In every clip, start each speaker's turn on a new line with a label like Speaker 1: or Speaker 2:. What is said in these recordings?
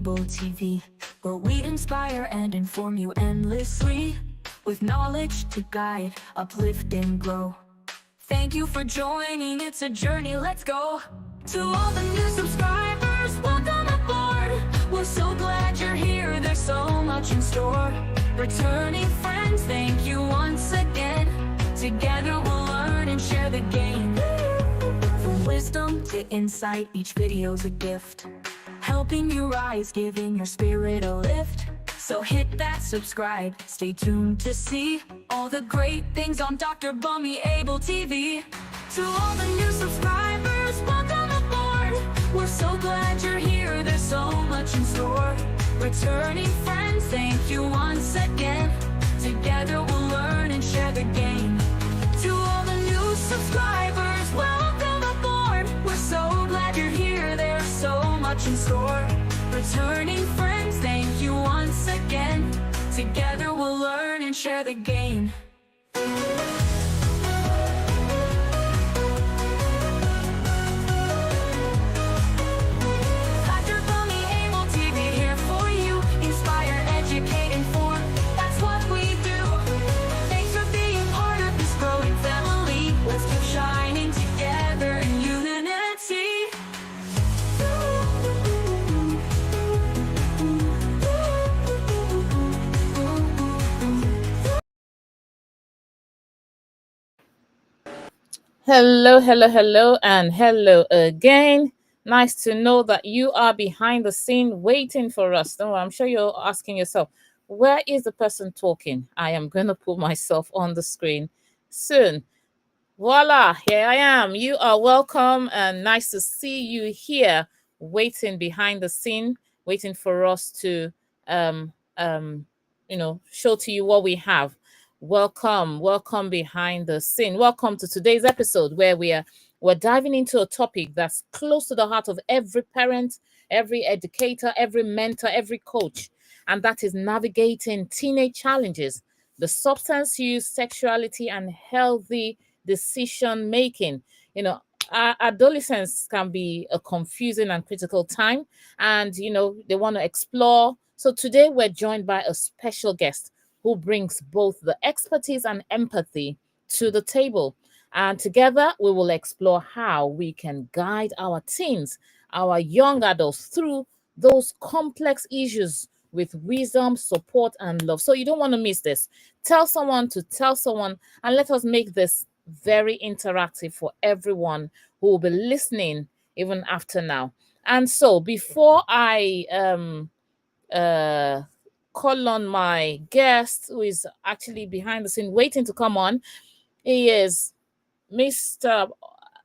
Speaker 1: Abel TV, where we inspire and inform you endlessly, with knowledge to guide, uplift and grow. Thank you for joining, it's a journey, let's go. To all the new subscribers, welcome aboard. We're so glad you're here, there's so much in store. Returning friends, thank you once again. Together we'll learn and share the game. From wisdom to insight, each video's a gift, helping you rise, giving your spirit a lift. So hit that subscribe, stay tuned to see all the great things on Dr. Bunmi Abel TV. To all the new subscribers, welcome aboard. We're so glad you're here, there's so much in store. Returning friends, thank you once again. Together we'll learn and share the game. To all the new subscribers, welcome aboard. We're so glad you're here, there's so much in store. Returning friends, thank you once again. Together we'll learn and share the game. Dr. Bunmi Abel TV here for you. Inspire, educate, inform. That's what we do. Thanks for being part of this growing family. Let's keep shining together in unity.
Speaker 2: Hello, hello, hello, and hello again. Nice to know that you are behind the scene waiting for us. Don't worry, I'm sure you're asking yourself, where is the person talking? I am going to put myself on the screen soon. Voila, here I am. You are welcome and nice to see you here waiting behind the scene, waiting for us to show to you what we have. Welcome behind the scene. Welcome to today's episode where we're diving into a topic that's close to the heart of every parent, every educator, every mentor, every coach, and that is navigating teenage challenges, the substance use, sexuality, and healthy decision making. Adolescence can be a confusing and critical time, and they want to explore. So today we're joined by a special guest who brings both the expertise and empathy to the table. And together we will explore how we can guide our teens, our young adults through those complex issues with wisdom, support, and love. So you don't want to miss this. Tell someone to tell someone, and let us make this very interactive for everyone who will be listening even after now. And so before I call on my guest, who is actually behind the scene waiting to come on, he is Mr.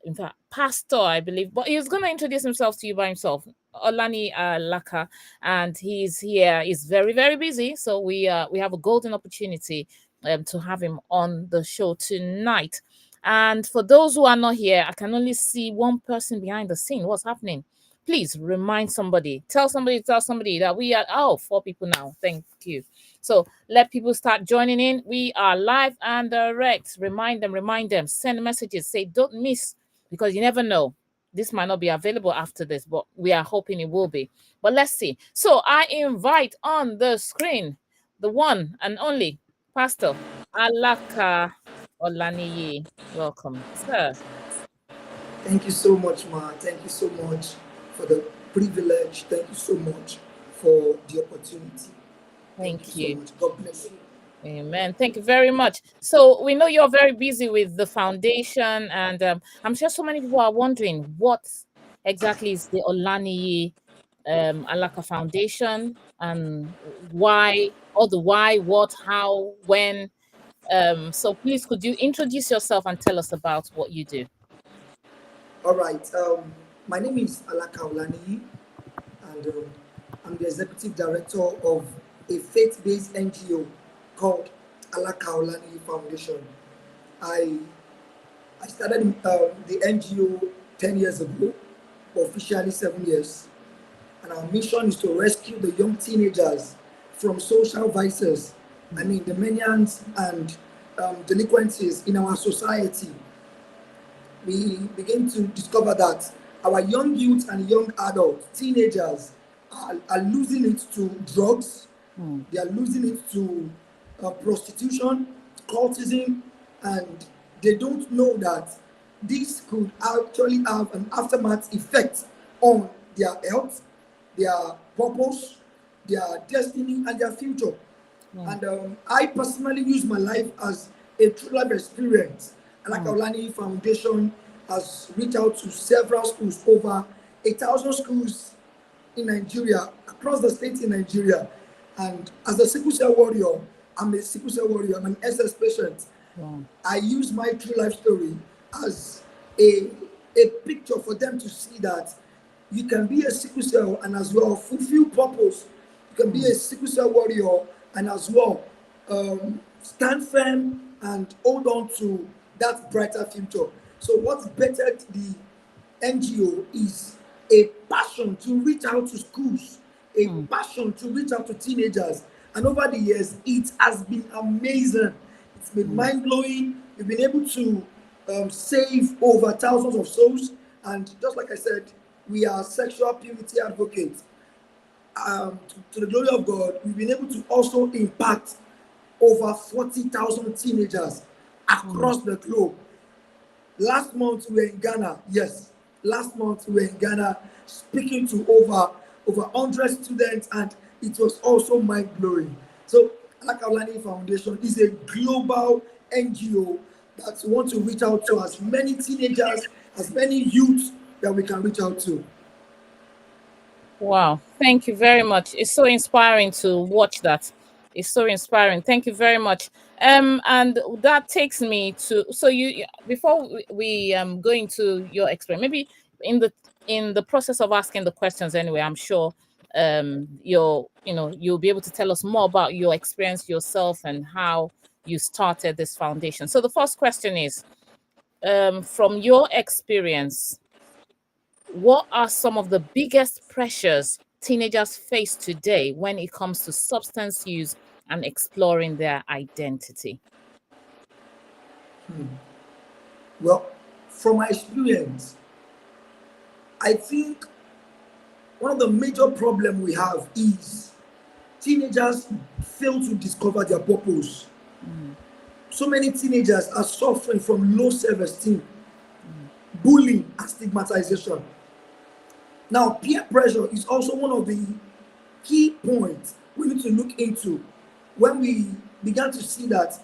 Speaker 2: in fact, Pastor, I believe, but he's going to introduce himself to you by himself. Olani Laka, and he's here. He's very, very busy, so we have a golden opportunity to have him on the show tonight. And for those who are not here, I can only see one person behind the scene. What's happening? Please remind somebody, tell somebody that we are 4 people now. Thank you. So let people start joining in. We are live and direct. Remind them, send messages, say don't miss, because you never know. This might not be available after this, but we are hoping it will be. But let's see. So I invite on the screen the one and only Pastor Alaka Olaniyi. Welcome, sir.
Speaker 3: Thank you so much, Ma. Thank you so much for the privilege. Thank you so much for the opportunity.
Speaker 2: Thank you.
Speaker 3: So much. God bless you.
Speaker 2: Amen. Thank you very much. So we know you're very busy with the foundation, and I'm sure so many people are wondering what exactly is the Olaniyi Alaka Foundation, and why, what, how, when. So please, could you introduce yourself and tell us about what you do?
Speaker 3: All right. My name is Alaka Olaniyi, and I'm the executive director of a faith-based NGO called Alaka Olaniyi Foundation. I started the NGO 10 years ago, officially 7 years. And our mission is to rescue the young teenagers from social vices, the manians and delinquencies in our society. We begin to discover that our young youth and young adults, teenagers, are losing it to drugs.
Speaker 2: Mm.
Speaker 3: They are losing it to prostitution, cultism, and they don't know that this could actually have an aftermath effect on their health, their purpose, their destiny, and their future.
Speaker 2: Mm.
Speaker 3: And I personally use my life as a true life experience. Like
Speaker 2: Mm.
Speaker 3: Aulani Foundation has reached out to several schools, over 1,000 schools in Nigeria, across the states in Nigeria. And as a sickle cell warrior, I'm a sickle cell warrior, I'm an SS patient.
Speaker 2: Wow.
Speaker 3: I use my true life story as a picture for them to see that you can be a sickle cell and as well fulfill purpose. You can be a sickle cell warrior and as well stand firm and hold on to that brighter future. So what's bettered the NGO is a passion to reach out to schools, a passion to reach out to teenagers. And over the years, it has been amazing. It's been mind blowing. We've been able to save over thousands of souls. And just like I said, we are sexual purity advocates. To the glory of God, we've been able to also impact over 40,000 teenagers across the globe. Last month we were in Ghana. Yes, last month we were in Ghana speaking to over 100 students, and it was also mind blowing. So, Alakaulani Foundation is a global NGO that want to reach out to as many teenagers, as many youths that we can reach out to.
Speaker 2: Wow, thank you very much. It's so inspiring to watch that. It's so inspiring. Thank you very much. And that takes me to, so before we go into your experience, maybe in the process of asking the questions anyway, I'm sure you'll be able to tell us more about your experience yourself and how you started this foundation. So the first question is, from your experience, what are some of the biggest pressures teenagers face today when it comes to substance use and exploring their identity?
Speaker 3: Well, from my experience, I think one of the major problems we have is teenagers fail to discover their purpose. So many teenagers are suffering from low self-esteem, bullying, and stigmatization. Now, peer pressure is also one of the key points we need to look into when we began to see that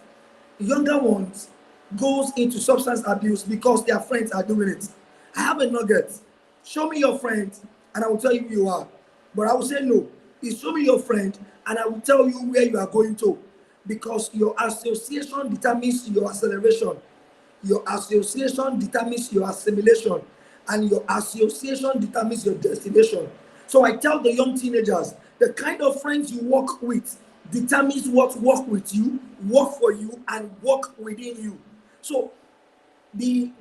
Speaker 3: younger ones goes into substance abuse because their friends are doing it. I have a nugget. Show me your friend and I will tell you who you are. But I will say no. It's show me your friend and I will tell you where you are going to. Because your association determines your acceleration. Your association determines your assimilation. And your association determines your destination. So I tell the young teenagers, the kind of friends you work with determines what work with you, work for you, and work within you. So the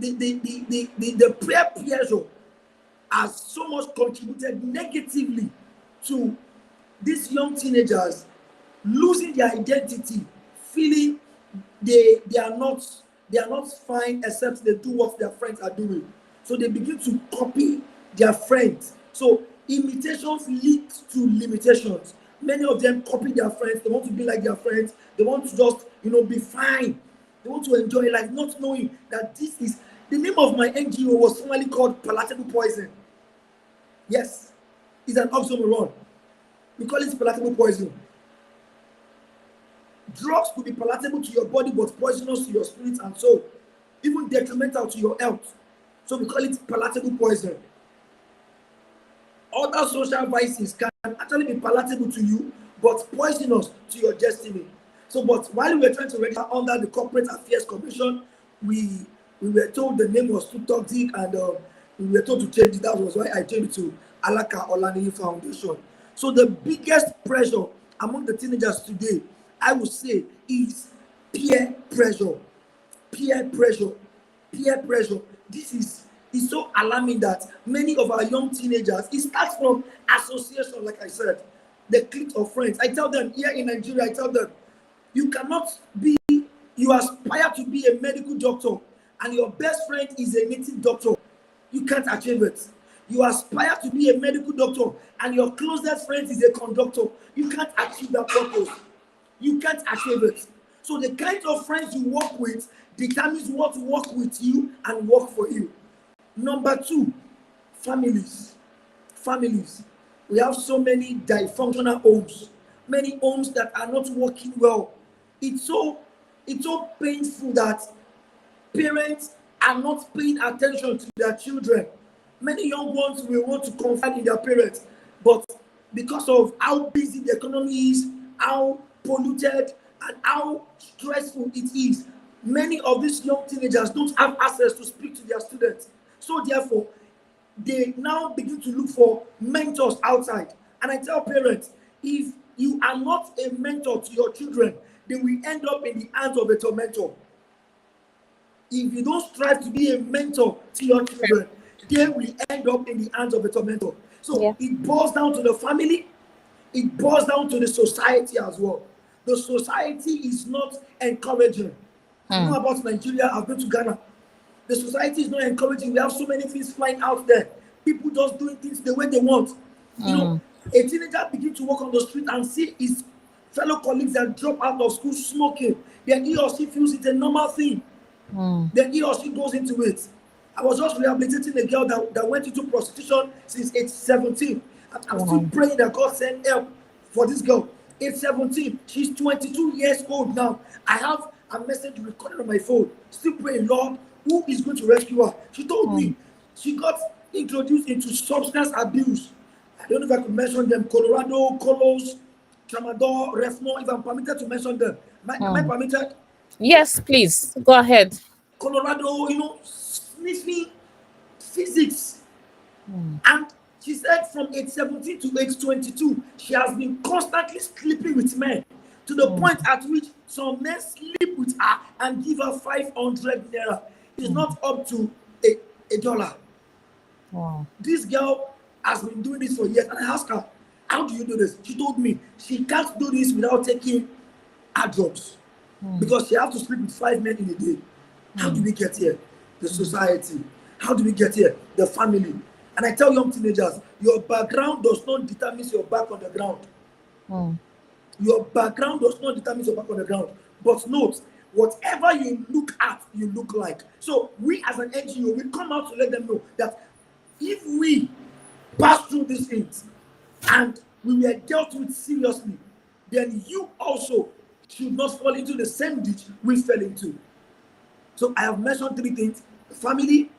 Speaker 3: peer pressure has so much contributed negatively to these young teenagers losing their identity, feeling they are not fine except they do what their friends are doing. So they begin to copy their friends. So imitations lead to limitations. Many of them copy their friends. They want to be like their friends. They want to just be fine. They want to enjoy life, not knowing that this is the name of my NGO was formerly called palatable poison. Yes, it's an oxymoron. We call it palatable poison. Drugs could be palatable to your body, but poisonous to your spirit and soul, even detrimental to your health. So we call it palatable poison. Other social vices can actually be palatable to you, but poisonous to your destiny. So, but while we were trying to register under the Corporate Affairs Commission, we were told the name was too toxic, and we were told to change it. That was why I changed it to Alakaulani Foundation. So the biggest pressure among the teenagers today, I would say, is peer pressure. Peer pressure. Peer pressure. This is so alarming that many of our young teenagers, it starts from association, like I said, the clique of friends. I tell them, here in Nigeria, I tell them, you aspire to be a medical doctor, and your best friend is a native doctor. You can't achieve it. you aspire to be a medical doctor and your closest friend is a conductor, you can't achieve that purpose. You can't achieve it. So the kind of friends you work with determines what work with you and work for you. Number two, families. Families. We have so many dysfunctional homes, many homes that are not working well. It's so painful that parents are not paying attention to their children. Many young ones will want to confide in their parents, but because of how busy the economy is, how polluted, and how stressful it is, many of these young teenagers don't have access to speak to their students. So therefore, they now begin to look for mentors outside. And I tell parents, if you are not a mentor to your children, they will end up in the hands of a tormentor. If you don't strive to be a mentor to your children, they will end up in the hands of a tormentor. So it boils down to the family, it boils down to the society as well. The society is not encouraging. You know about Nigeria, I've been to Ghana. The society is not encouraging. We have so many things flying out there. People just doing things the way they want. You know, a teenager begin to walk on the street and see his fellow colleagues that drop out of school smoking. Then he or she feels it's a normal thing. Then he or she goes into it. I was just rehabilitating a girl that went into prostitution since age 17. I'm still praying that God send help for this girl. Age 17. She's 22 years old now. I have a message recorded on my phone. Still praying, Lord, who is going to rescue her? She told me she got introduced into substance abuse. I don't know if I could mention them. Colorado, Colos, Tramadol, Refmo, if I'm permitted to mention them. Am I permitted?
Speaker 2: Yes, please. Go ahead.
Speaker 3: Colorado, sniffing physics. And she said from age 17 to age 22, she has been constantly sleeping with men to the point at which some men sleep with her and give her 500 naira. It's not up to a dollar. This girl has been doing this for years. And I asked her, how do you do this? She told me she can't do this without taking her drugs. Because she has to sleep with 5 men in a day. How do we get here? The society. How do we get here? The family. And I tell young teenagers, your background does not determine your back on the ground. Your background does not determine your back on the ground. But note, whatever you look at, you look like. So we as an NGO, we come out to let them know that if we pass through these things and we were dealt with seriously, then you also should not fall into the same ditch we fell into. So I have mentioned 3 things: the family,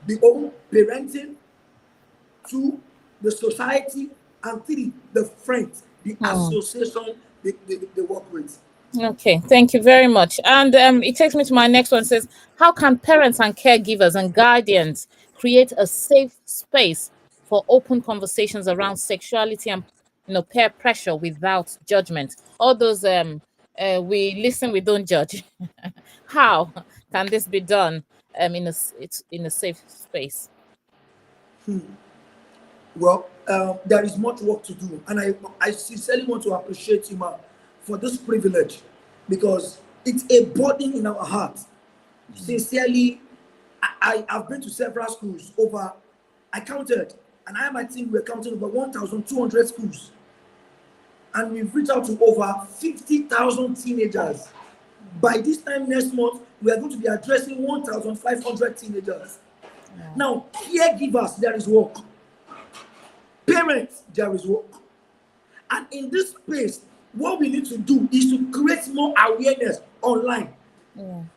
Speaker 3: the home, parenting, 2, the society, and 3, the friends, the association they work with.
Speaker 2: Okay, thank you very much. And it takes me to my next one. It says, how can parents and caregivers and guardians create a safe space for open conversations around sexuality and peer pressure without judgment? All those we listen, we don't judge. How can this be done in a safe space?
Speaker 3: Well, there is much work to do, and I sincerely want to appreciate you, ma, for this privilege, because it's a burden in our heart. Sincerely, I have been to several schools I counted, and I and my team were counting over 1,200 schools, and we've reached out to over 50,000 teenagers. By this time next month, we are going to be addressing 1,500 teenagers. Now, caregivers, there is work. Parents, there is work. And in this space, what we need to do is to create more awareness online.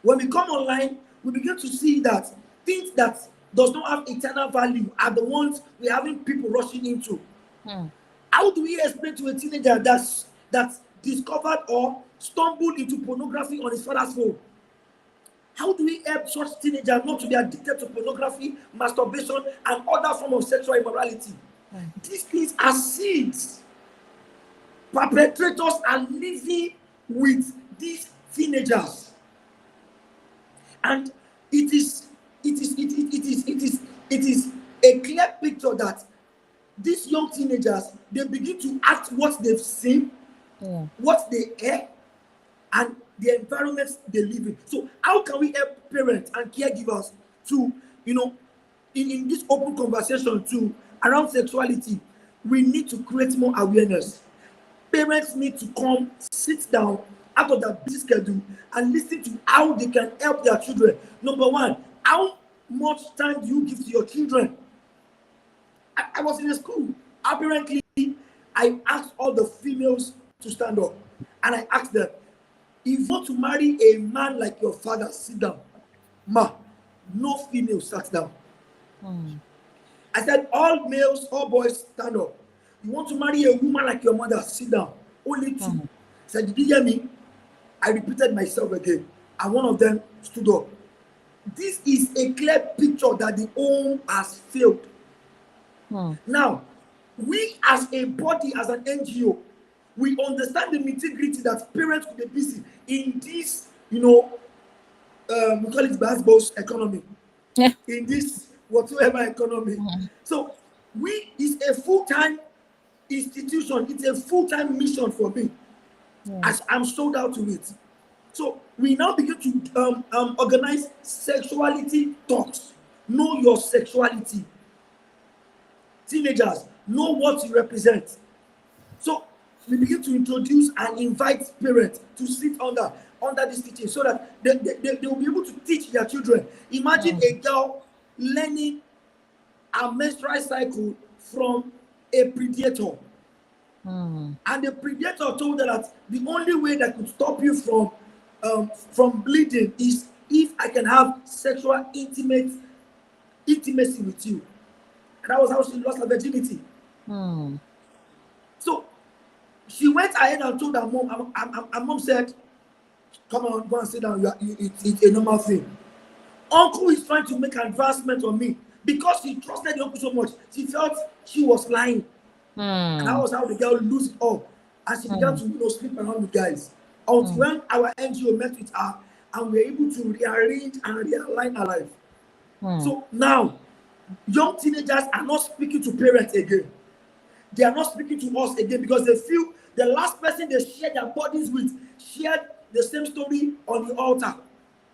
Speaker 3: When we come online, we begin to see that things that does not have eternal value are the ones we're having people rushing into. How do we explain to a teenager that's discovered or stumbled into pornography on his father's phone? How do we help such teenagers not to be addicted to pornography, masturbation, and other forms of sexual immorality? These things are seeds. Perpetrators are living with these teenagers, and it is a clear picture that these young teenagers, they begin to act what they've seen, what they hear, and the environments they live in. So how can we help parents and caregivers to in this open conversation too around sexuality, we need to create more awareness. Parents need to come sit down out of their busy schedule and listen to how they can help their children. Number one, how much time do you give to your children? I was in a school. Apparently, I asked all the females to stand up, and I asked them, if you want to marry a man like your father, sit down. Ma, no female sat down. I said, all males, all boys, stand up. You want to marry a woman like your mother, sit down. Only two. I said, did you hear me? I repeated myself again, and one of them stood up. This is a clear picture that the home has failed. Now, we as a body, as an NGO, we understand the nitty-gritty that parents could be busy in this, we call it basketball's economy.
Speaker 2: Yeah.
Speaker 3: In this whatsoever economy. So it's a full-time institution, it's a full-time mission for me. As I'm sold out to it. So we now begin to organize sexuality talks. Know your sexuality. Teenagers, know what you represent. So we begin to introduce and invite parents to sit under this teaching so that they will be able to teach their children. Imagine a girl learning a menstrual cycle from a predator. And the predator told her that the only way that could stop you from bleeding is if I can have sexual intimacy with you. And that was how she lost her virginity. So she went ahead and told her mom, and mom said, come on, go and sit down. It's a normal thing. Uncle is trying to make an advancement on me because she trusted the uncle so much. She felt she was lying. And that was how the girl lose it all. And she began to sleep around with guys. Until when our NGO met with her and we were able to rearrange and realign her life. So now, young teenagers are not speaking to parents again. They are not speaking to us again because they feel the last person they shared their bodies with shared the same story on the altar.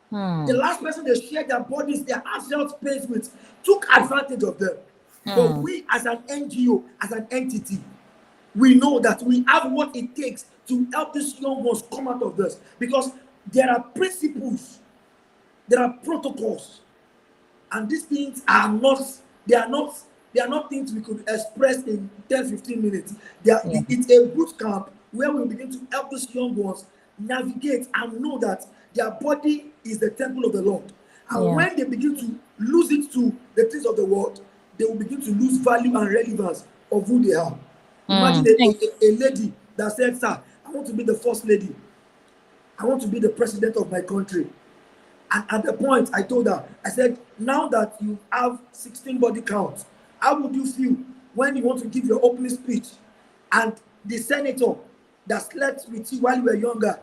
Speaker 3: The last person they shared their bodies, their heartfelt space with, took advantage of them. But we as an NGO, as an entity, we know that we have what it takes to help these young ones come out of this. Because there are principles, there are protocols, and these things are not things we could express in 10-15 minutes. It's a boot camp where we begin to help these young ones navigate and know that their body is the temple of the Lord. And when they begin to lose it to the things of the world, they will begin to lose value and relevance of who they are. Imagine a lady that said, sir, I want to be the first lady. I want to be the president of my country. And at the point, I told her, I said, now that you have 16 body counts, how would you feel when you want to give your opening speech and the senator that slept with you while you were younger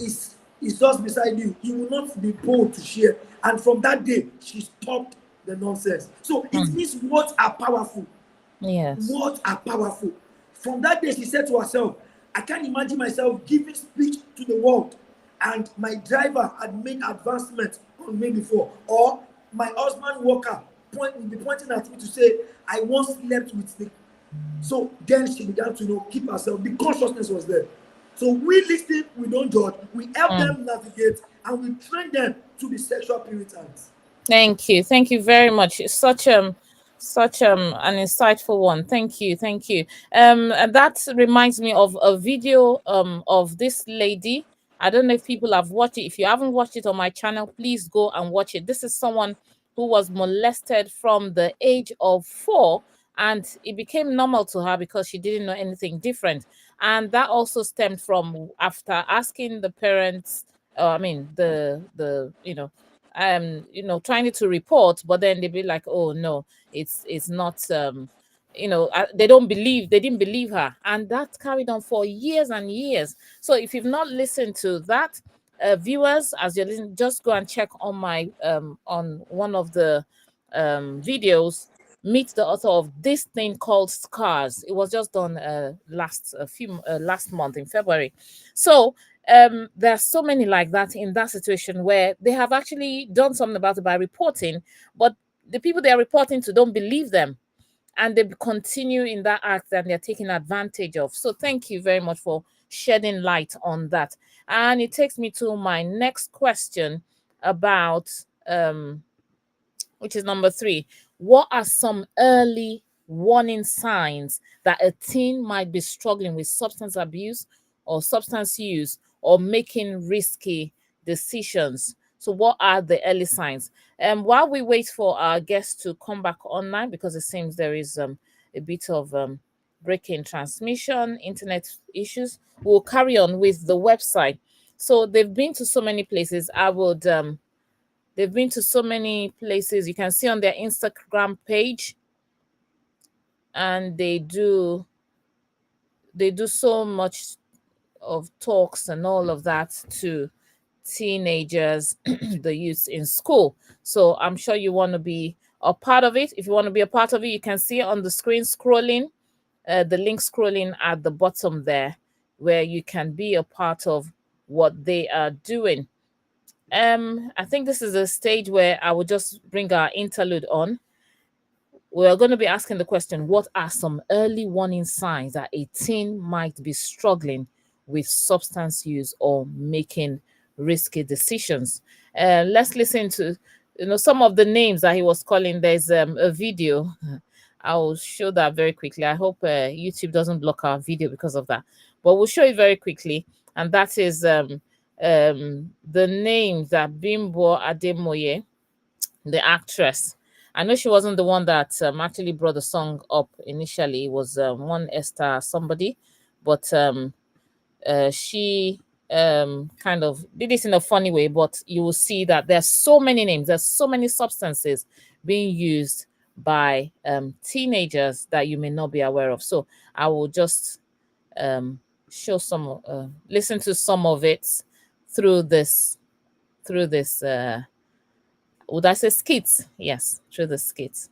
Speaker 3: is just beside you? You will not be bold to share. And from that day, she stopped the nonsense. So it means words are powerful.
Speaker 2: Yes.
Speaker 3: Words are powerful. From that day, she said to herself, I can't imagine myself giving speech to the world and my driver had made advancement on me before, or my husband worker will be pointing at me to say, I once slept with the. So then she began to keep herself. The consciousness was there. So we listen, we don't judge, we help them navigate, and we train them to be sexual Puritans.
Speaker 2: Thank you very much. It's such an insightful one. Thank you. And that reminds me of a video of this lady. I don't know if people have watched it. If you haven't watched it on my channel, please go and watch it. This is someone who was molested from the age of 4, and it became normal to her because she didn't know anything different. And that also stemmed from after asking the parents, trying to report, but then they'd be like, oh no, it's not they didn't believe her, and that carried on for years and years. So if you've not listened to that, viewers, as you're listening, just go and check on my on one of the videos. Meet the author of this thing called Scars. It was just done last month in February. So there are so many like that in that situation where they have actually done something about it by reporting, but the people they are reporting to don't believe them, and they continue in that act and they're taking advantage of. So thank you very much for shedding light on that. And it takes me to my next question about which is number 3. What are some early warning signs that a teen might be struggling with substance abuse or substance use or making risky decisions? So what are the early signs? And while we wait for our guests to come back online, because it seems there is a bit of breaking transmission, internet issues, we'll carry on with the website. So they've been to so many places. They've been to so many places. You can see on their Instagram page, and they do so much of talks and all of that to teenagers, the youth in school. So I'm sure you want to be a part of it. If you want to be a part of it, you can see on the screen scrolling, the link scrolling at the bottom there, where you can be a part of what they are doing. I think this is a stage where I will just bring our interlude on. We're going to be asking the question, what are some early warning signs that a teen might be struggling with substance use or making risky decisions? Let's listen to some of the names that he was calling. There's a video. I'll show that very quickly. I hope YouTube doesn't block our video because of that, but we'll show it very quickly. And that is the name that Bimbo Ademoye, the actress. I know she wasn't the one that actually brought the song up initially. It was one Esther somebody, but she kind of did this in a funny way. But you will see that there's so many names, there's so many substances being used by teenagers that you may not be aware of. So I will just show some, listen to some of it through this. Would I say skits? Yes, through the skits.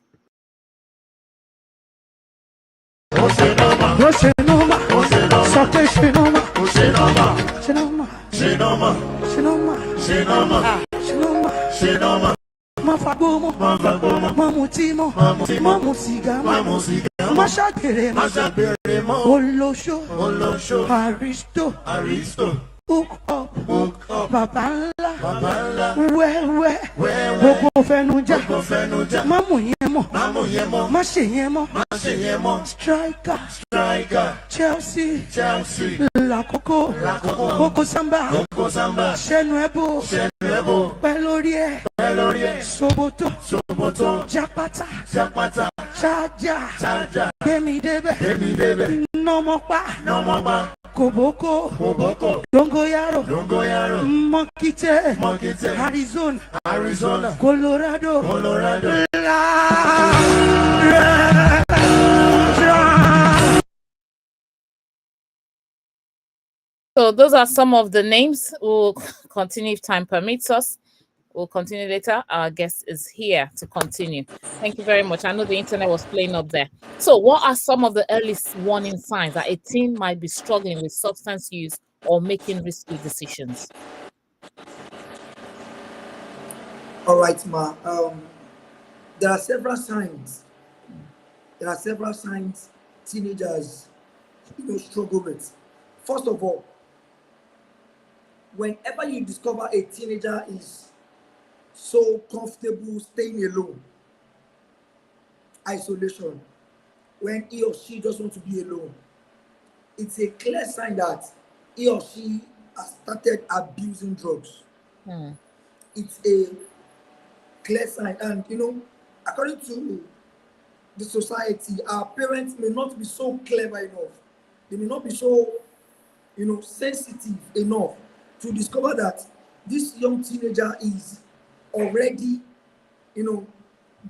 Speaker 4: Hook up, Babala, where, Boko Fenuja, Mamu Yemo, Mashe Striker, Chelsea, La Coco, Coco Samba, Shenwebo, Pelorie, Soboto, Japata, Chaja, Kemi Debe, no more. Koboko, Dongoyaro, Mokite, Arizona, Colorado.
Speaker 2: So those are some of the names. We'll continue if time permits us. We'll continue later. Our guest is here to continue. Thank you very much. I know the internet was playing up there. So what are some of the early warning signs that a teen might be struggling with substance use or making risky decisions?
Speaker 3: All right, Ma. There are several signs. Teenagers, struggle with. First of all, whenever you discover a teenager is so comfortable staying alone, isolation, when he or she just wants to be alone, it's a clear sign that he or she has started abusing drugs. It's a clear sign. And according to the society, our parents may not be so clever enough, they may not be so sensitive enough to discover that this young teenager is already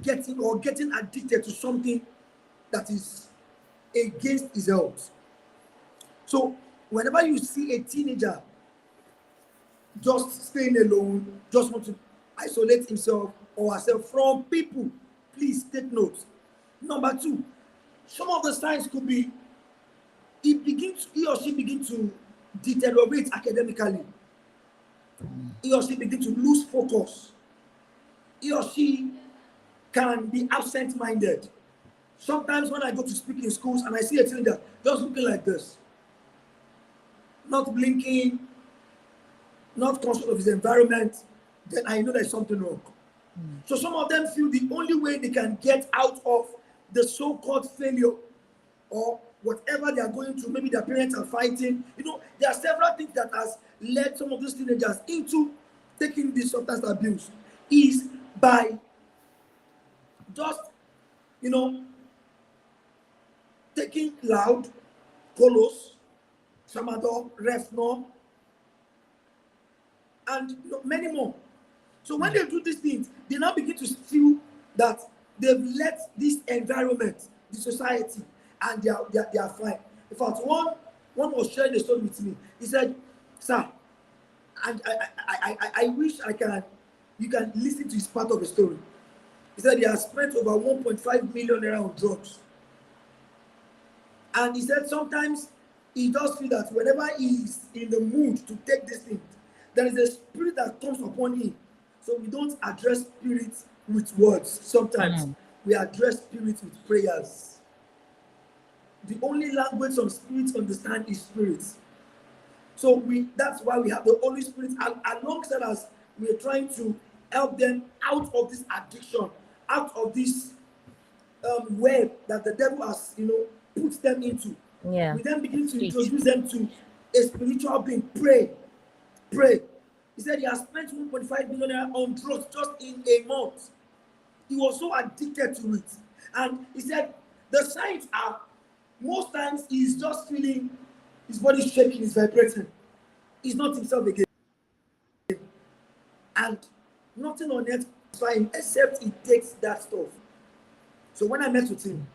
Speaker 3: getting addicted to something that is against his health. So whenever you see a teenager just staying alone, just want to isolate himself or herself from people, please take note. Number 2, some of the signs could be he or she begins to deteriorate academically. He or she begins to lose focus. He or she can be absent-minded. Sometimes when I go to speak in schools and I see a teenager just looking like this, not blinking, not conscious of his environment, then I know there's something wrong. So some of them feel the only way they can get out of the so-called failure or whatever they are going through, maybe their parents are fighting. There are several things that has led some of these teenagers into taking this substance abuse, is by just, taking loud, colos, tramadol, refnol, and many more. So when they do these things, they now begin to feel that they've let this environment, the society, and they are fine. In fact, one was sharing a story with me. He said, "Sir, and I wish you can listen to his part of the story." He said he has spent over 1.5 million naira on drugs. And he said sometimes he does feel that whenever he is in the mood to take this thing, there is a spirit that comes upon him. So we don't address spirits with words. Sometimes we address spirits with prayers. The only language some spirits understand is spirits. So that's why we have the Holy Spirit, and alongside us, we are trying to help them out of this addiction, out of this web that the devil has, put them into.
Speaker 2: Yeah.
Speaker 3: We then begin to introduce them to a spiritual being. Pray. He said he has spent 1.5 million on drugs just in a month. He was so addicted to it. And he said the signs are, most times he's just feeling his body shaking, he's vibrating. He's not himself again. And nothing on earth is fine except he takes that stuff. So when I met with him,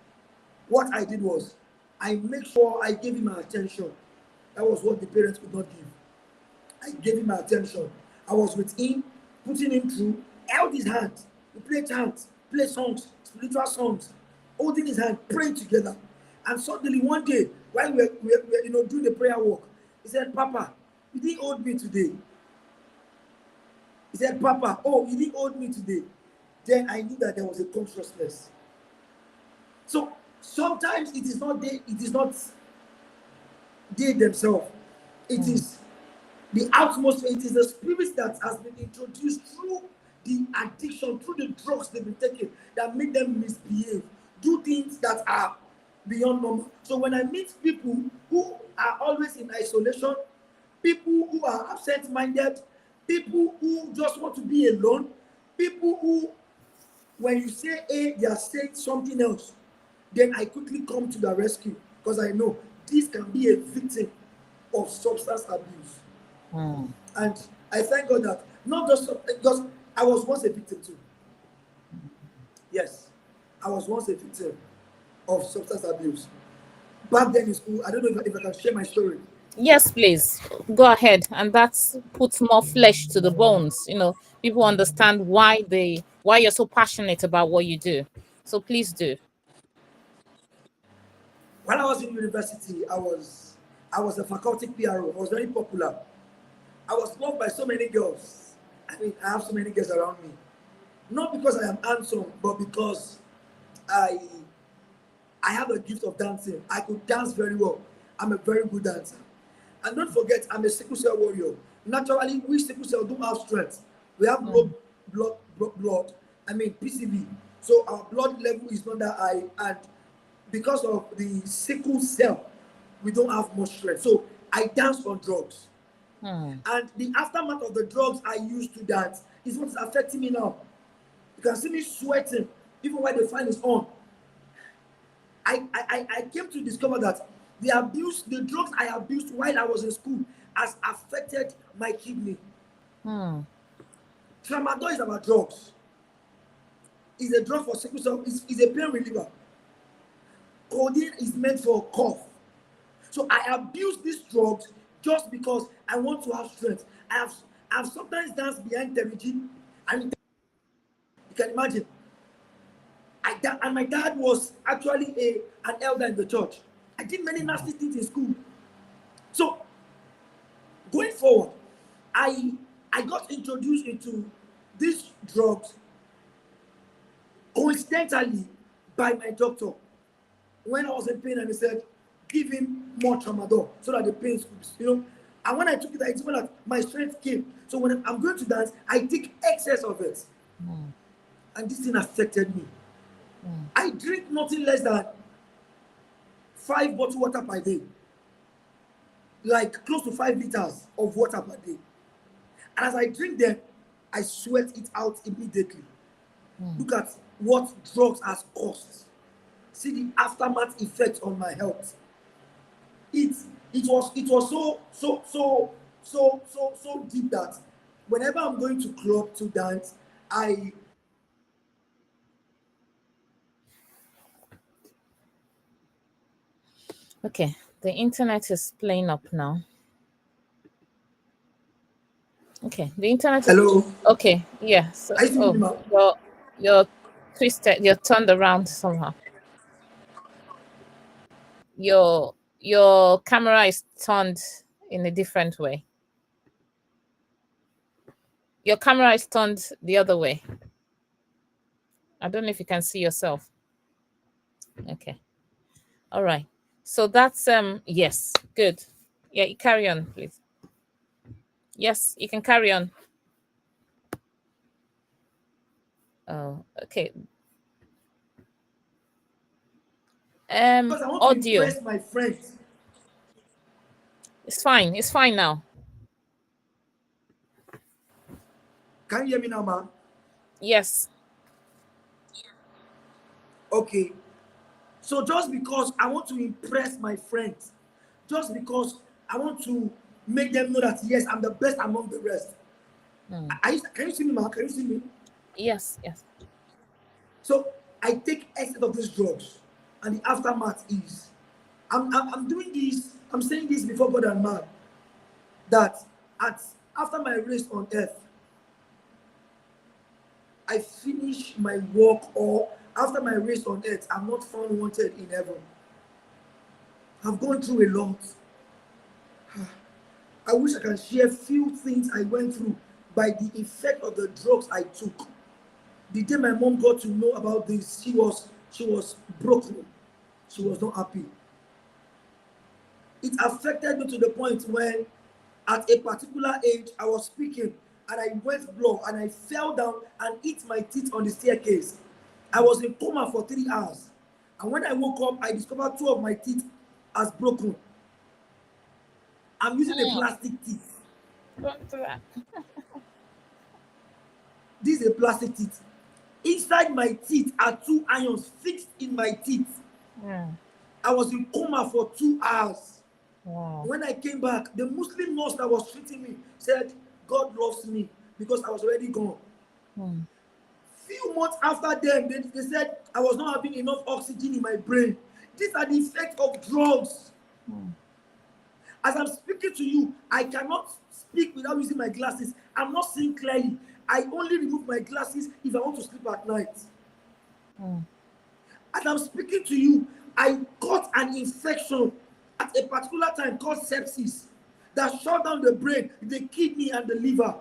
Speaker 3: what I did was, I made sure I gave him my attention. That was what the parents could not give. I gave him my attention. I was with him, putting him through, held his hand. We played chants, play songs, spiritual songs, holding his hand, praying together. And suddenly one day, while we were doing the prayer walk, he said, "Papa, you didn't hold me today." He said, "Papa, oh, you didn't hold me today." Then I knew that there was a consciousness. So sometimes it is not they themselves. It is the atmosphere. It is the spirit that has been introduced through the addiction, through the drugs they've been taking, that make them misbehave, do things that are beyond normal. So when I meet people who are always in isolation, people who are absent-minded, people who just want to be alone, people who, when you say A, they are saying something else, then I quickly come to the rescue, because I know this can be a victim of substance abuse. And I thank God that not just because I was once a victim too. Yes, I was once a victim of substance abuse. Back then in school, I don't know if I can share my story.
Speaker 2: Yes, please go ahead, and that puts more flesh to the bones. People understand why you're so passionate about what you do. So please do.
Speaker 3: When I was in university, I was a faculty PRO. I was very popular. I was loved by so many girls. I mean, I have so many girls around me. Not because I am handsome, but because I have a gift of dancing. I could dance very well. I'm a very good dancer. And don't forget, I'm a sickle cell warrior. Naturally, we sickle cell don't have strength. We have low blood. I mean, PCV. So our blood level is not that high. And because of the sickle cell, we don't have much strength. So I dance on drugs. And the aftermath of the drugs I used to dance is what is affecting me now. You can see me sweating, even while the fan is on. I came to discover that the drugs I abused while I was in school has affected my kidney. Tramadol is about drugs. It's a drug for sickle cell. It's a pain reliever. Codeine is meant for cough. So I abuse these drugs just because I want to have strength. I've sometimes danced behind Terigi. And you can imagine. And my dad was actually an elder in the church. I did many nasty things in school. So going forward, I got introduced into these drugs coincidentally by my doctor when I was in pain, and he said, give him more tramadol so that the pain could, And when I took it, I told that my strength came. So when I'm going to dance, I take excess of it. And this thing affected me. I drink nothing less than 5 bottles of water per day. Like close to 5 liters of water per day. And as I drink them, I sweat it out immediately. Look at what drugs has caused. See the aftermath effect on my health. It was so deep that whenever I'm going to club to dance,
Speaker 2: Okay, the internet is playing up now. Okay, the internet
Speaker 3: Hello?
Speaker 2: is okay. Yeah. So,
Speaker 3: I see you,
Speaker 2: you're twisted. You're turned around somehow. Your camera is turned in a different way. Your camera is turned the other way. I don't know if you can see yourself. Okay. All right. So that's yes, good. Yeah, you carry on, please. Yes, you can carry on. Oh, okay.
Speaker 3: because I want to
Speaker 2: Audio.
Speaker 3: impress my friends.
Speaker 2: It's fine. It's fine now.
Speaker 3: Can you hear me now, ma?
Speaker 2: Yes.
Speaker 3: Okay. So just because I want to impress my friends, just because I want to make them know that yes, I'm the best among the rest. Can you see me, ma? Can you see me?
Speaker 2: Yes. Yes.
Speaker 3: So I take excess of these drugs, and the aftermath is I'm doing this. I'm saying this before God and man that after my race on earth, I finish my work, or after my race on earth, I'm not found wanted in heaven. I've gone through a lot. I wish I can share few things I went through by the effect of the drugs I took. The day my mom got to know about this, she was broken. She was not happy. It affected me to the point when, at a particular age, I was speaking and I went blow and I fell down and hit my teeth on the staircase. I was in coma for 3 hours. And when I woke up, I discovered 2 of my teeth as broken. I'm using a plastic teeth.
Speaker 2: Don't do that.
Speaker 3: This is a plastic teeth. Inside my teeth are 2 irons fixed in my teeth. I was in coma for 2 hours.
Speaker 2: Wow.
Speaker 3: When I came back, the Muslim nurse that was treating me said, God loves me because I was already gone. Few months after them, they said I was not having enough oxygen in my brain. These are the effects of drugs. As I'm speaking to you, I cannot speak without using my glasses. I'm not seeing clearly. I only remove my glasses if I want to sleep at night. As I'm speaking to you, I got an infection at a particular time called sepsis that shut down the brain, the kidney, and the liver.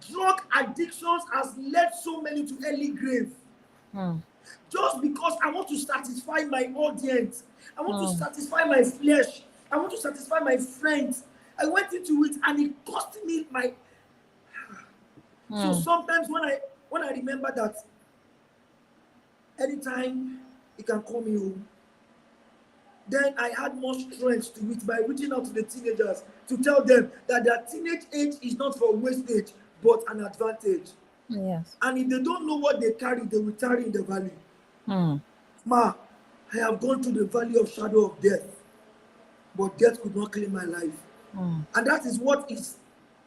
Speaker 3: Drug addictions has led so many to early grave. Just because I want to satisfy my audience, I want to satisfy my flesh, I want to satisfy my friends. I went into it and it cost me my. So sometimes when I remember that, anytime you can call me home, then I had more strength to it by reaching out to the teenagers to tell them that their teenage age is not for wastage but an advantage.
Speaker 2: Yes.
Speaker 3: And if they don't know what they carry, they will tarry in the valley. Ma, I have gone through the valley of shadow of death, but death could not claim my life. And that is what is,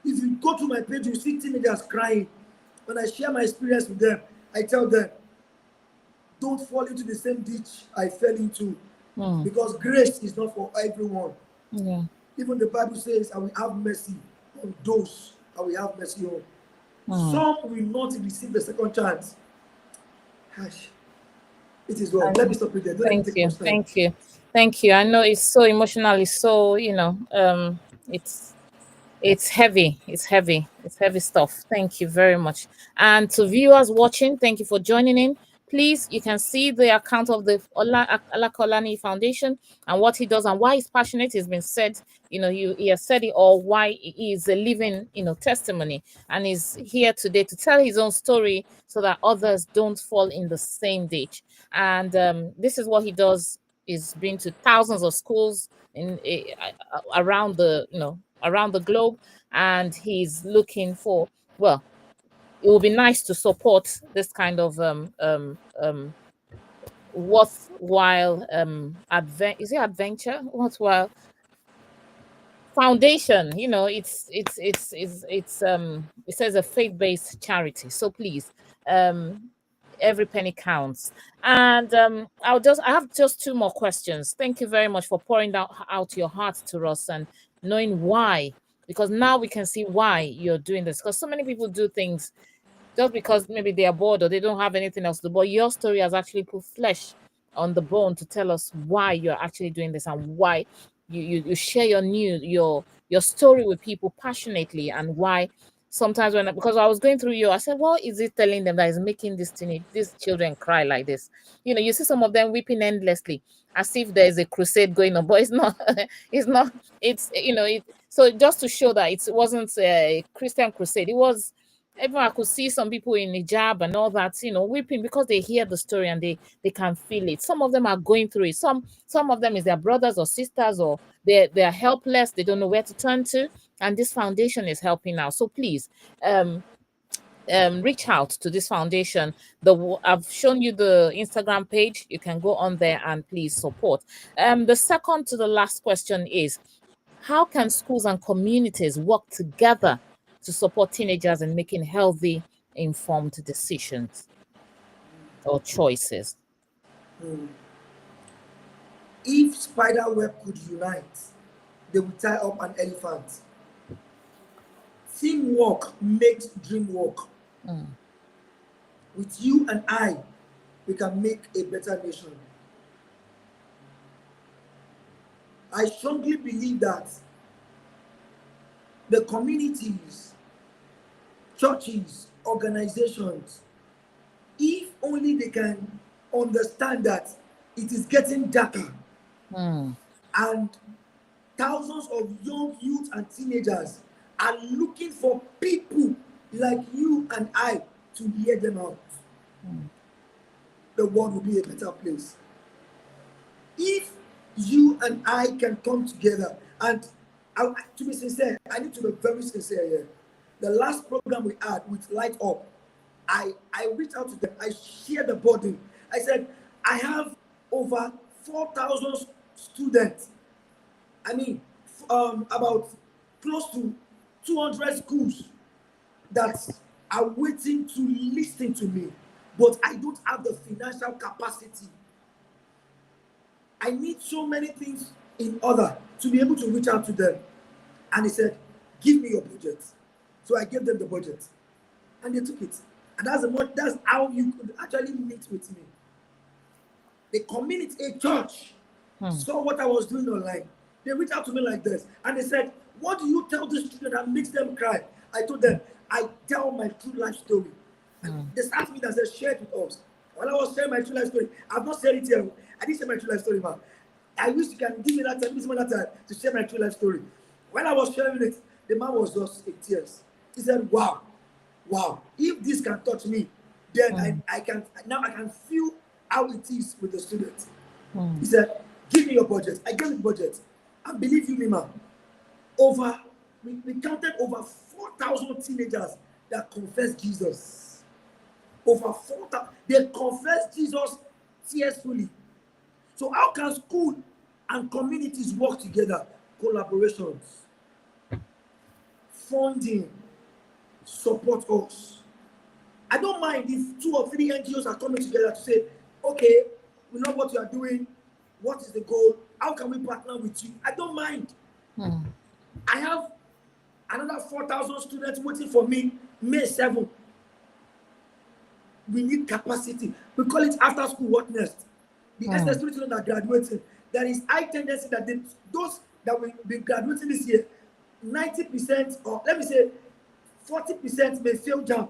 Speaker 3: if you go to my page, you see teenagers crying. When I share my experience with them, I tell them, don't fall into the same ditch I fell into, because grace is not for everyone. Even the Bible says, I will have mercy on those I will have mercy on. Some will not receive the second chance. It is well. Let me stop it there.
Speaker 2: Thank you. I know it's so emotionally, so it's It's heavy. It's heavy. It's heavy stuff. Thank you very much. And to viewers watching, thank you for joining in. Please, you can see the account of the Alakolani Foundation and what he does and why he's passionate. He's been said, he has said it all, why he is a living, testimony. And he's here today to tell his own story so that others don't fall in the same ditch. And this is what he does. He's been to thousands of schools around around the globe, and he's looking for, well, it would be nice to support this kind of worthwhile adventure, worthwhile foundation. It says a faith-based charity, so please, every penny counts. And I have just two more questions. Thank you very much for pouring out your heart to us and knowing why, because now we can see why you're doing this, because so many people do things just because maybe they are bored or they don't have anything else to do. But your story has actually put flesh on the bone to tell us why you're actually doing this and why you share your story with people passionately, and why sometimes because I was going through I said, what is it telling them that is making these children cry like this? You see some of them weeping endlessly as if there is a crusade going on, but it's not. It's not. So just to show that it wasn't a Christian crusade, it was. Even I could see some people in hijab and all that, weeping because they hear the story and they can feel it. Some of them are going through it. Some of them is their brothers or sisters, or they're helpless. They don't know where to turn to, and this foundation is helping out. So please, reach out to this foundation. I've shown you the Instagram page. You can go on there and please support. The second to the last question is, how can schools and communities work together to support teenagers in making healthy, informed decisions or choices?
Speaker 3: If spider web could unite, they would tie up an elephant. Teamwork makes dream work. With you and I, we can make a better nation. I strongly believe that the communities, churches, organizations, if only they can understand that it is getting darker, and thousands of young youth and teenagers are looking for people like you and I to hear them out, the world will be a better place. If you and I can come together, and to be sincere, I need to be very sincere here. The last program we had with Light Up, I reached out to them. I shared the burden. I said, I have over 4,000 students. I mean, about close to 200 schools that are waiting to listen to me, but I don't have the financial capacity. I need so many things in order to be able to reach out to them. And he said, give me your budget. So I gave them the budget, and they took it. And that's how you could actually meet with me. The community, a church, saw what I was doing online. They reached out to me like this, and they said, what do you tell the student that makes them cry? I told them, I tell my true life story. And they asked me and said, share it with us. When I was sharing my true life story, I've not said it here. I didn't share my true life story, man. I wish you can give me that time, to share my true life story. When I was sharing it, the man was just in tears. He said, wow, if this can touch me, then I can feel how it is with the students. He said, give me your budget. I gave him the budget. And believe you me, man, we counted over 4,000 teenagers that confessed Jesus. Over 4,000. They confessed Jesus tearfully. So how can school and communities work together? Collaborations, funding, support us. I don't mind if 2 or 3 NGOs are coming together to say, okay, we know what you are doing. What is the goal? How can we partner with you? I don't mind. I have another 4,000 students waiting for me May 7th. We need capacity. We call it after school what next. The SS3 students are graduating. There is high tendency that those that will be graduating this year, 90%, or let me say 40% may fail jam.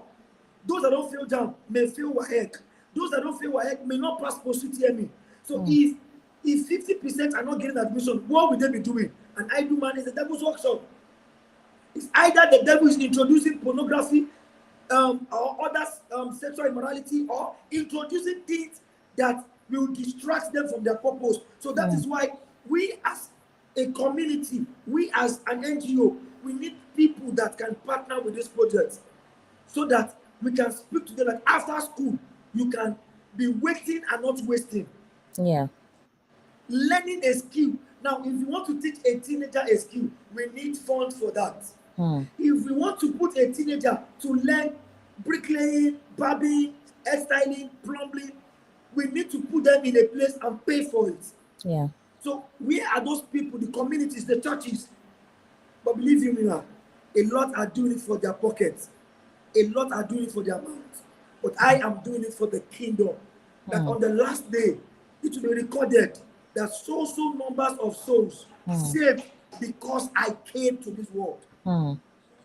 Speaker 3: Those that don't fail jam may fail WAEC. Those that don't fail WAEC may not pass post-UTME. So if 50% are not getting admission, what will they be doing? And I do man is the devil's workshop. It's either the devil is introducing pornography or other sexual immorality, or introducing things that will distract them from their purpose. So that is why we as a community, we as an NGO, we need people that can partner with this project so that we can speak to them like after school, you can be waiting and not wasting.
Speaker 2: Yeah.
Speaker 3: Learning a skill. Now, if you want to teach a teenager a skill, we need funds for that. If we want to put a teenager to learn bricklaying, barbing, hairstyling, plumbing, we need to put them in a place and pay for it.
Speaker 2: Yeah.
Speaker 3: So where are those people, the communities, the churches? But believe you me now, a lot are doing it for their pockets. A lot are doing it for their mouths. But I am doing it for the kingdom. That on the last day, it will be recorded that so numbers of souls saved because I came to this world.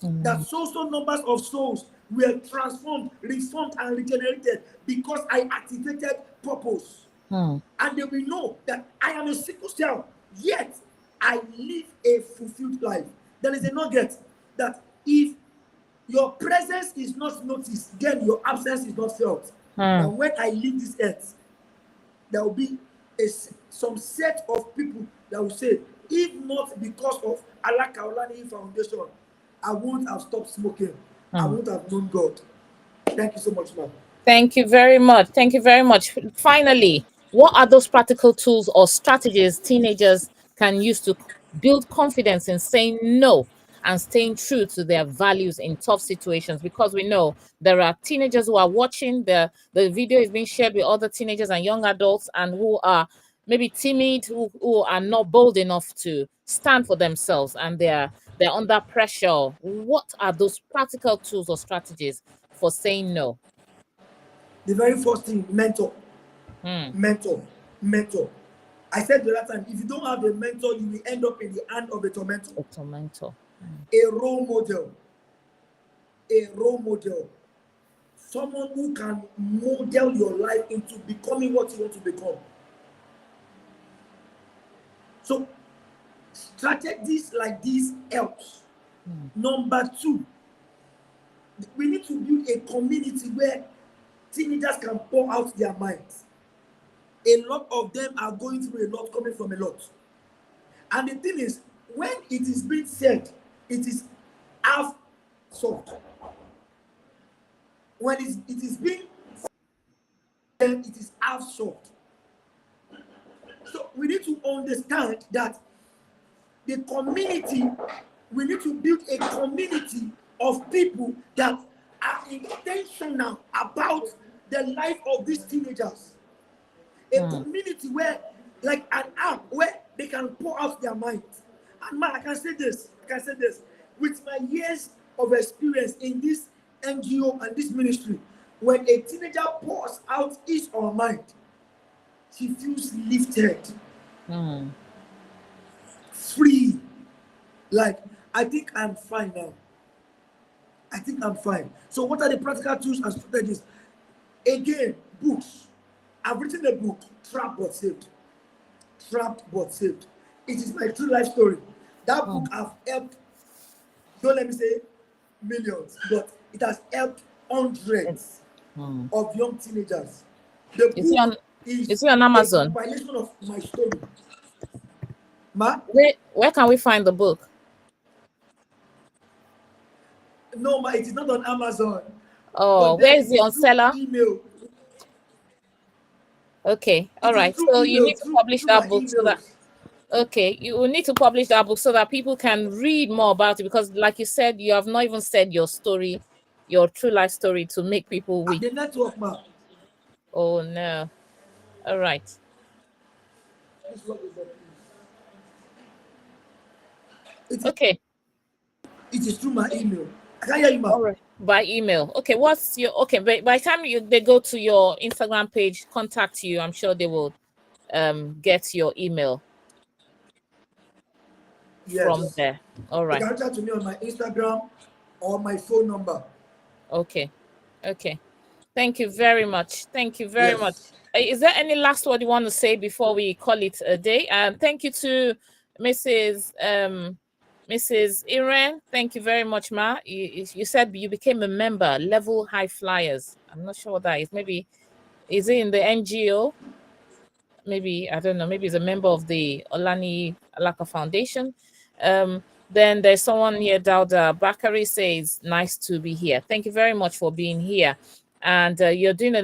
Speaker 3: That so numbers of souls were transformed, reformed, and regenerated because I activated purpose. And they will know that I am a sickle cell, yet I live a fulfilled life. There is a nugget that if your presence is not noticed, then your absence is not felt. And when I leave this earth, there will be some set of people that will say, if not because of Allah Kaolani Foundation, I won't have stopped smoking. I won't have known God. Thank you so much, ma'am.
Speaker 2: Thank you very much. Thank you very much. Finally, what are those practical tools or strategies teenagers can use to build confidence in saying no and staying true to their values in tough situations? Because we know there are teenagers who are watching, the video is being shared with other teenagers and young adults, and who are maybe timid, who are not bold enough to stand for themselves, and they're under pressure. What are those practical tools or strategies for saying no?
Speaker 3: The very first thing, mentor. Mentor. I said the last time, if you don't have a mentor, you will end up in the hand of a tormentor. A role model. A role model. Someone who can model your life into becoming what you want to become. So, strategies like this helps. Number two, we need to build a community where teenagers can pour out their minds. A lot of them are going through a lot, coming from a lot. And the thing is, when it is being said, it is half soft. When it is being said, it is half soft. So we need to understand that the community, we need to build a community of people that are intentional about the life of these teenagers. A community where, like an app, where they can pour out their minds. And man, I can say this, with my years of experience in this NGO and this ministry, when a teenager pours out his or her mind, she feels lifted, free. Like, I think I'm fine now. I think I'm fine. So what are the practical tools and strategies? Again, books. I've written a book, Trapped But Saved. Trapped But Saved. It is my true life story. That book has helped, don't let me say millions, but it has helped hundreds of young teenagers. The book
Speaker 2: is it on Amazon?
Speaker 3: A compilation of my story. Ma?
Speaker 2: Where can we find the book?
Speaker 3: No, ma, it is not on Amazon.
Speaker 2: Oh, where is it on seller?
Speaker 3: Email.
Speaker 2: Okay, all right. So you need to publish that book so that. Okay, you will need to publish that book so that people can read more about it, because like you said, you have not even said your story, your true life story, to make people weep.
Speaker 3: The network, ma.
Speaker 2: Oh no. All right. Okay.
Speaker 3: It is through my email. I can't hear you, ma.
Speaker 2: All right. By email. Okay, what's your by the time they go to your Instagram page, contact you, I'm sure they will get your email. from
Speaker 3: Yes.
Speaker 2: there. All
Speaker 3: You
Speaker 2: right.
Speaker 3: can reach out to me on my Instagram or my phone number.
Speaker 2: Okay. Okay. Thank you very much. Thank you very much.
Speaker 3: Yes.
Speaker 2: Is there any last word you want to say before we call it a day? Thank you to Mrs. Mrs. Iren. Thank you very much, Ma. You said you became a member, Level High Flyers. I'm not sure what that is. Maybe is it in the NGO? Maybe I don't know. Maybe he's a member of the Olani Alaka Foundation. Then there's someone here, Dauda Bakari says, nice to be here. Thank you very much for being here. And you're doing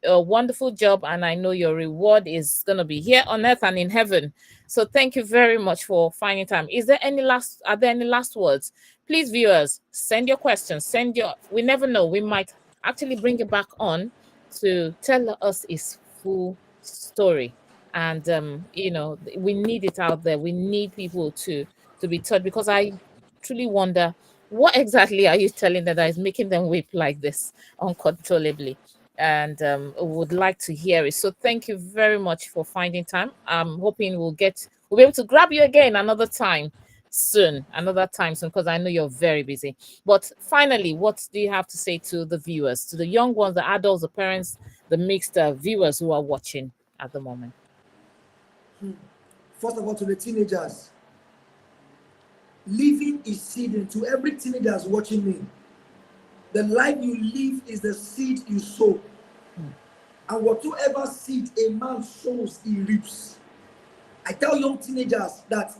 Speaker 2: a wonderful job, and I know your reward is going to be here on earth and in heaven. So thank you very much for finding time. Are there any last words? Please, viewers, send your questions. We never know. We might actually bring it back on to tell us his full story. And we need it out there. We need people to be taught, because I truly wonder, what exactly are you telling them that is making them weep like this uncontrollably? And would like to hear it. So thank you very much for finding time. I'm hoping we'll be able to grab you again another time soon, because I know you're very busy. But finally, what do you have to say to the viewers, to the young ones, the adults, the parents, the mixed viewers who are watching at the moment?
Speaker 3: First of all, to the teenagers, living is seeding. To every teenagers watching me, the life you live is the seed you sow. And whatsoever seed a man sows, he reaps. I tell young teenagers that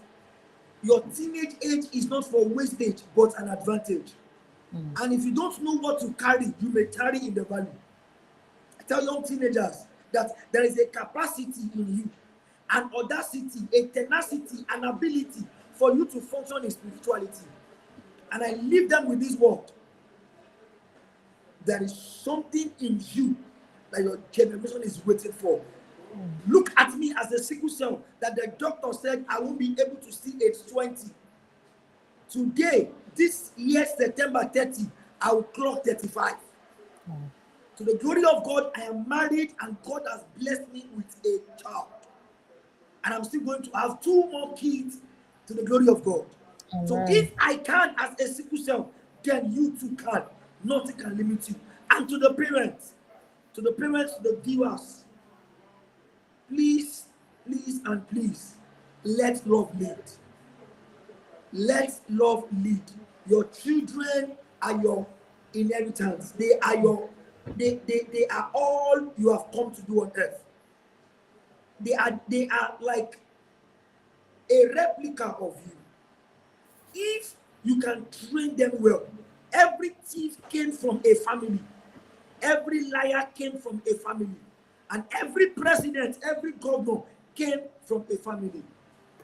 Speaker 3: your teenage age is not for wastage, but an advantage. And if you don't know what to carry, you may tarry in the valley. I tell young teenagers that there is a capacity in you, an audacity, a tenacity, an ability for you to function in spirituality. And I leave them with this word. There is something in you that your generation is waiting for. Look at me as a sickle cell that the doctor said I won't be able to see age 20. Today, this year, September 30, I will clock 35. To the glory of God, I am married and God has blessed me with a child. And I'm still going to have 2 more kids to the glory of God. Amen. So if I can as a sickle cell, then you too can. Nothing can limit you. And to the parents, to the viewers, please, and please, let love lead. Let love lead. Your children are your inheritance. They are all you have come to do on earth. They are like a replica of you. If you can train them well, every thief came from a family. Every liar came from a family. And every president, every governor came from a family.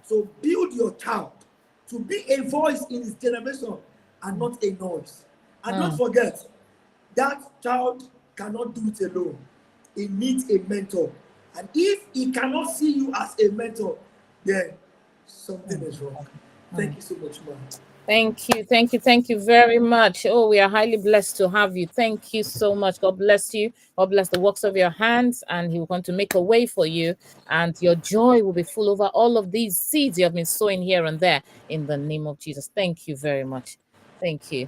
Speaker 3: So build your child to be a voice in his generation and not a noise. And don't forget, that child cannot do it alone. He needs a mentor. And if he cannot see you as a mentor, then something is wrong. Thank you so much, man.
Speaker 2: Thank you very much. Oh, we are highly blessed to have you. Thank you so much. God bless you. God bless the works of your hands, and He will want to make a way for you, and your joy will be full over all of these seeds you have been sowing here and there in the name of Jesus. Thank you very much. Thank you.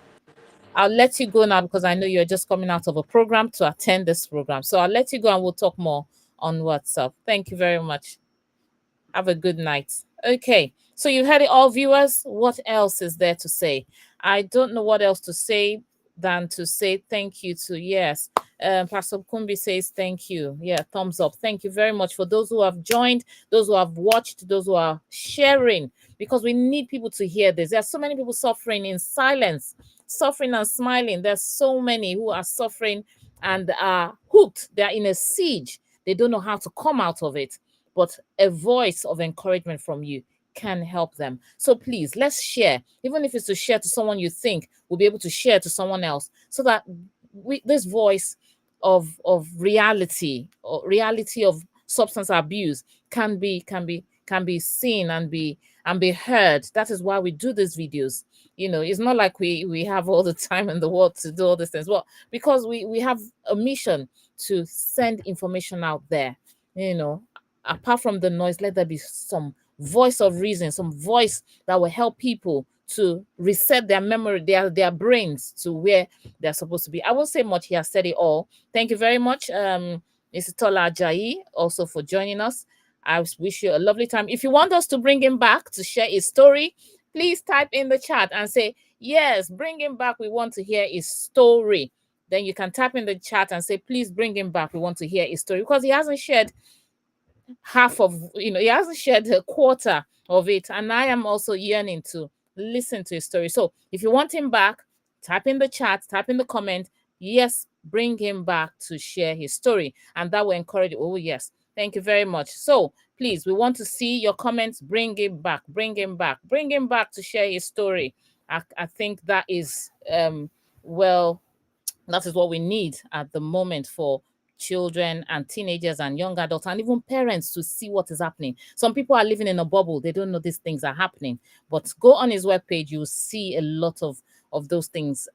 Speaker 2: I'll let you go now because I know you're just coming out of a program to attend this program. So I'll let you go and we'll talk more on WhatsApp. Thank you very much. Have a good night. Okay, so you heard it all, viewers. What else is there to say? I don't know what else to say than to say thank you to, yes. Pastor Kumbi says thank you. Yeah, thumbs up. Thank you very much for those who have joined, those who have watched, those who are sharing, because we need people to hear this. There are so many people suffering in silence, suffering and smiling. There's so many who are suffering and are hooked. They're in a siege. They don't know how to come out of it. But a voice of encouragement from you can help them. So please, let's share. Even if it's to share to someone you think will be able to share to someone else, so that this voice of reality, or reality of substance abuse can be seen and be heard. That is why we do these videos. It's not like we have all the time in the world to do all these things. Well, because we have a mission to send information out there. Apart from the noise, let there be some voice of reason, some voice that will help people to reset their memory, their brains to where they're supposed to be. I won't say much. He has said it all. Thank you very much, Mr. Tola Ajayi, also for joining us. I wish you a lovely time. If you want us to bring him back to share his story, please type in the chat and say, yes, bring him back. We want to hear his story. Then you can tap in the chat and say, please bring him back. We want to hear his story, because he hasn't shared half of, he hasn't shared a quarter of it. And I am also yearning to listen to his story. So if you want him back, type in the chat, type in the comment, yes, bring him back to share his story. And that will encourage, oh, yes. Thank you very much. So please, we want to see your comments. Bring him back, bring him back, bring him back to share his story. I think that is, well, that is what we need at the moment for children and teenagers and young adults and even parents to see what is happening. Some people are living in a bubble. They don't know these things are happening. But go on his webpage, you'll see a lot of those things,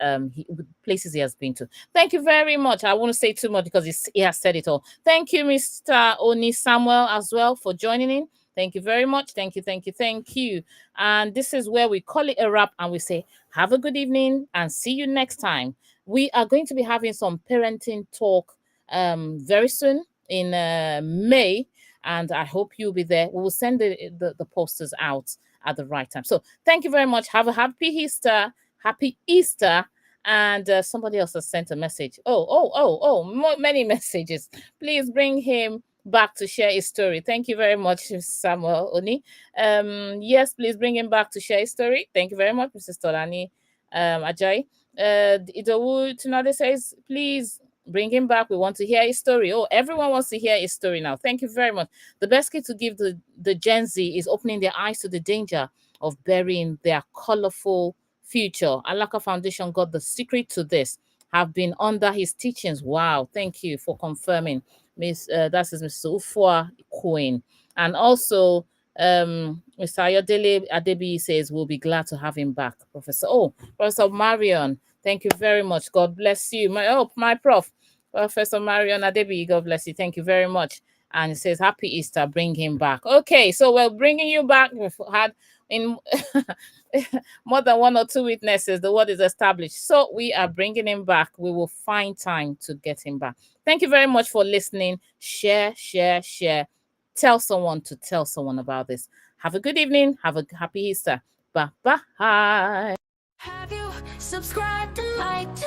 Speaker 2: places he has been to. Thank you very much. I won't say too much because he has said it all. Thank you, Mr. Oni Samuel, as well, for joining in. Thank you very much. Thank you, thank you, thank you. And this is where we call it a wrap and we say, have a good evening and see you next time. We are going to be having some parenting talk very soon in May, and I hope you'll be there. We will send the posters out at the right time. So thank you very much. Have a happy Easter. Happy Easter. And somebody else has sent a message. Many messages. Please bring him back to share his story. Thank you very much, Samuel Oni. Yes, please bring him back to share his story. Thank you very much, Mrs. Tolani Ajayi. Idowu Tunade says, please bring him back. We want to hear his story. Oh, everyone wants to hear his story now. Thank you very much. The best gift to give the Gen Z is opening their eyes to the danger of burying their colorful future. Alaka Foundation got the secret to this. Have been under his teachings. Wow. Thank you for confirming. That is Mr. Ufua Queen. And also, Mr. Ayodele Adebi says, we'll be glad to have him back. Professor Marion, thank you very much. God bless you. My prof, Professor Marion Adebi, God bless you. Thank you very much. And it says, happy Easter, bring him back. Okay, so we're bringing you back. We've had in more than 1 or 2 witnesses, the word is established. So we are bringing him back. We will find time to get him back. Thank you very much for listening. Share, share, share. Tell someone to tell someone about this. Have a good evening. Have a happy Easter. Bye-bye.
Speaker 1: Have you subscribed and liked?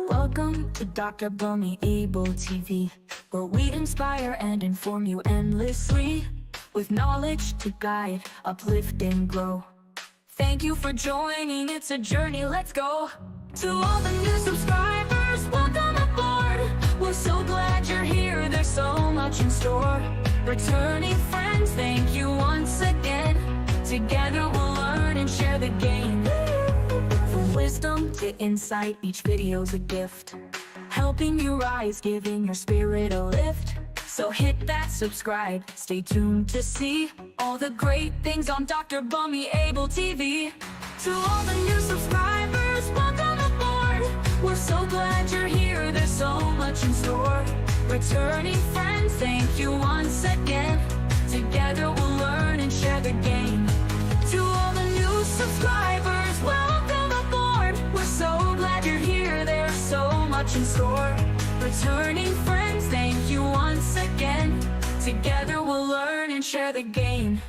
Speaker 1: Welcome to Dr. Bunmi Abel TV, where we inspire and inform you endlessly, with knowledge to guide, uplift, and grow. Thank you for joining, it's a journey, let's go. To all the new subscribers, welcome aboard. We're so glad you're here, there's so much in store. Returning friends, thank you once again. Together we'll learn and share the game. From wisdom to insight, each video's a gift, helping you rise, giving your spirit a lift. So hit that subscribe, stay tuned to see all the great things on Dr. Bunmi Abel TV. To all the new subscribers, welcome aboard. We're so glad you're here, there's so much in store. Returning friends, thank you once again. Together we'll learn and share the game. To all the new subscribers, welcome aboard. We're so glad you're here, there's so much in store. Returning friends, thank you once again. Together we'll learn and share the game.